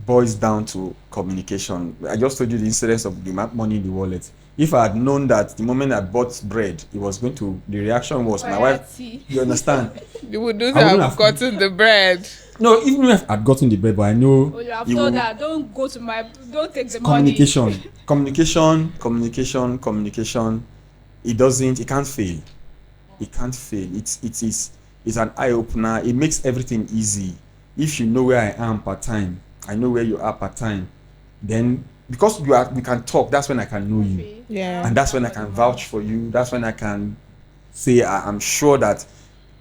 boils down to communication. I just told you the incidence of the money in the wallet. If I had known that the moment I bought bread, it was going to, the reaction was my wife. You understand? You would do I wouldn't have have- gotten the bread. No, even if I'd gotten the bread, but I know Oh, you have you told will- her, don't take the communication. Communication. It can't fail. It can't fail. It's an eye opener. It makes everything easy. If you know where I am part time, I know where you are part time. Then because we can talk, that's when I can know you. Yeah. And that's when I can vouch for you. That's when I can say I'm sure that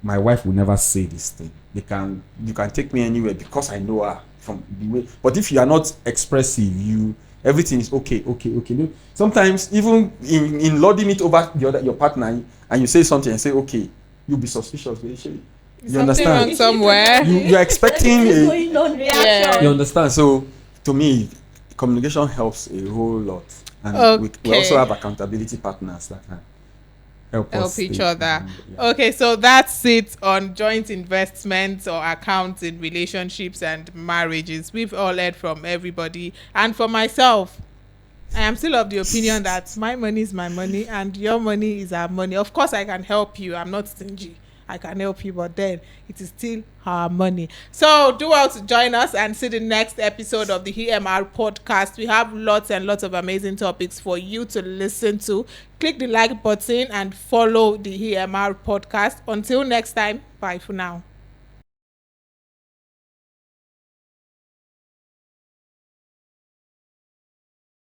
my wife will never say this thing. You can take me anywhere because I know her from the way. But if you are not expressive, everything is okay. No, sometimes even in lording it over your partner, and you say something and say okay, you'll be suspicious. You Something understand? wrong somewhere. You're expecting What's a. going on? Yeah. You understand? So to me, communication helps a whole lot, and we Okay. also have accountability partners that can help Each stay- other. Yeah. Okay, so that's it on joint investments or accounts in relationships and marriages. We've all heard from everybody, and for myself, I am still of the opinion that my money is my money and your money is our money. Of course, I can help you. I'm not stingy. I can help you, but then it is still our money. So do well to join us and see the next episode of the EMR podcast. We have lots and lots of amazing topics for you to listen to. Click the like button and follow the EMR podcast. Until next time, bye for now.